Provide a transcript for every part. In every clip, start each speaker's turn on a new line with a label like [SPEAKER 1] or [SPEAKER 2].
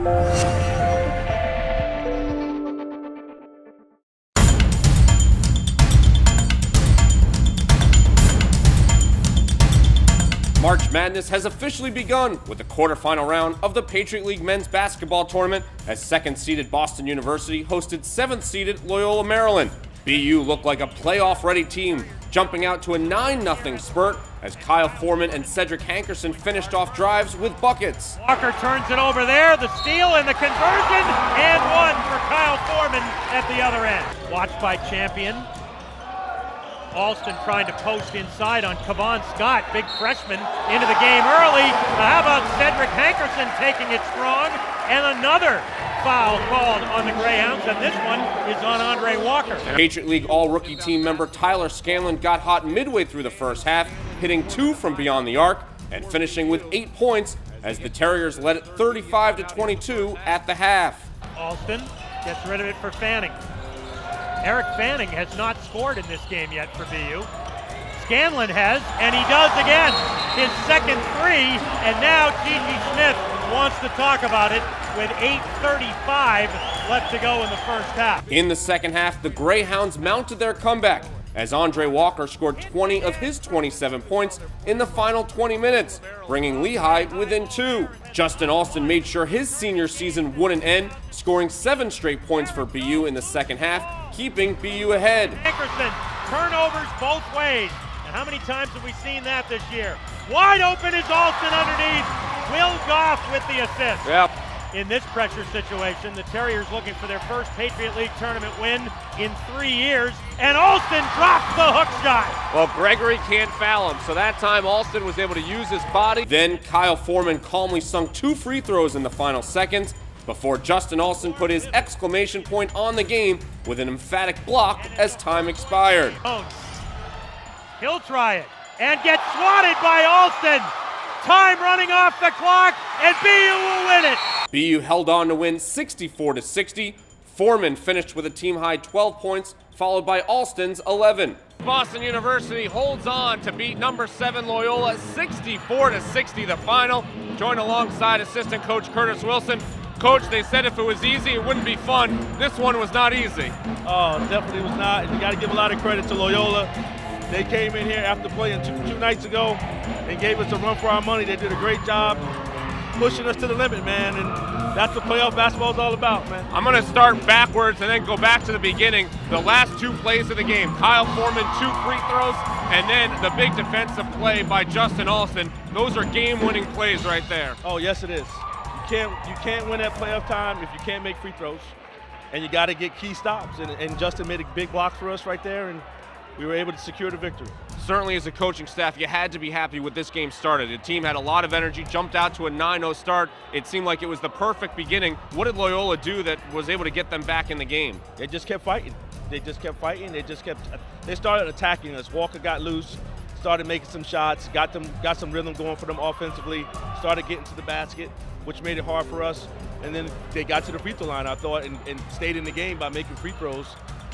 [SPEAKER 1] March Madness has officially begun with the quarterfinal round of the Patriot League men's basketball tournament as second-seeded Boston University hosted seventh-seeded Loyola, Maryland. BU looked like a playoff-ready team, jumping out to a 9-0 spurt as Kyle Foreman and Cedric Hankerson finished off drives with buckets.
[SPEAKER 2] Walker turns it over there, the steal and the conversion, and one for Kyle Foreman at the other end. Watched by Champion. Alston trying to post inside on Kevon Scott, big freshman, into the game early. How about Cedric Hankerson taking it strong? And another foul called on the Greyhounds, and this one is on Andre Walker.
[SPEAKER 1] Patriot League All-Rookie team member Tyler Scanlon got hot midway through the first half, hitting 2 from beyond the arc and finishing with 8 points as the Terriers led it 35-22 at the half.
[SPEAKER 2] Alston gets rid of it for Fanning. Eric Fanning has not scored in this game yet for BU. Scanlon has, and he does again. His second three, and now Gigi Smith wants to talk about it with 8:35 left to go in the first half.
[SPEAKER 1] In the second half, the Greyhounds mounted their comeback as Andre Walker scored 20 of his 27 points in the final 20 minutes, bringing Lehigh within 2. Justin Alston made sure his senior season wouldn't end, scoring 7 straight points for BU in the second half, keeping BU ahead.
[SPEAKER 2] Hankerson, turnovers both ways. And how many times have we seen that this year? Wide open is Alston underneath. Will Goff with the assist.
[SPEAKER 1] Yep.
[SPEAKER 2] In this pressure situation, the Terriers looking for their first Patriot League tournament win in 3 years, and Alston drops the hook shot.
[SPEAKER 3] Well, Gregory can't foul him, so that time Alston was able to use his body.
[SPEAKER 1] Then Kyle Foreman calmly sunk 2 free throws in the final seconds before Justin Alston put his exclamation point on the game with an emphatic block as time expired.
[SPEAKER 2] He'll try it and get swatted by Alston. Time running off the clock, and BU will win it.
[SPEAKER 1] BU held on to win 64-60. Foreman finished with a team-high 12 points, followed by Alston's 11.
[SPEAKER 3] Boston University holds on to beat number 7 Loyola 64-60 the final. Joined alongside assistant coach Curtis Wilson. Coach, they said if it was easy, it wouldn't be fun. This one was not easy.
[SPEAKER 4] Oh, definitely was not. And you got to give a lot of credit to Loyola. They came in here after playing two nights ago and gave us a run for our money. They did a great job pushing us to the limit, man, and that's what playoff basketball is all about, man.
[SPEAKER 3] I'm going to start backwards and then go back to the beginning. The last 2 plays of the game, Kyle Foreman 2 free throws, and then the big defensive play by Justin Alston. Those are game-winning plays right there.
[SPEAKER 4] Oh, yes, it is. You can't win at playoff time if you can't make free throws, and you got to get key stops, and Justin made a big block for us right there, and we were able to secure the victory.
[SPEAKER 1] Certainly as a coaching staff, you had to be happy with this game started. The team had a lot of energy, jumped out to a 9-0 start. It seemed like it was the perfect beginning. What did Loyola do that was able to get them back in the game?
[SPEAKER 4] They just kept fighting. They started attacking us. Walker got loose, started making some shots, got some rhythm going for them offensively, started getting to the basket, which made it hard for us. And then they got to the free throw line, I thought, and stayed in the game by making free throws.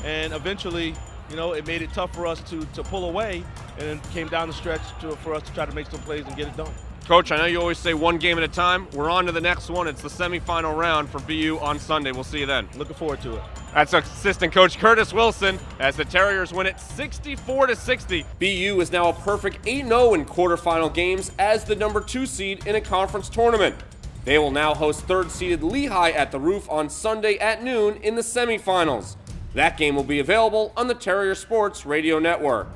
[SPEAKER 4] And eventually, you know, it made it tough for us to pull away, and then came down the stretch for us to try to make some plays and get it done.
[SPEAKER 1] Coach, I know you always say one game at a time. We're on to the next one. It's the semifinal round for BU on Sunday. We'll see you then.
[SPEAKER 4] Looking forward to it.
[SPEAKER 1] That's assistant coach Curtis Wilson as the Terriers win it 64-60. BU is now a perfect 8-0 in quarterfinal games as the number 2 seed in a conference tournament. They will now host third-seeded Lehigh at the Roof on Sunday at noon in the semifinals. That game will be available on the Terrier Sports Radio Network.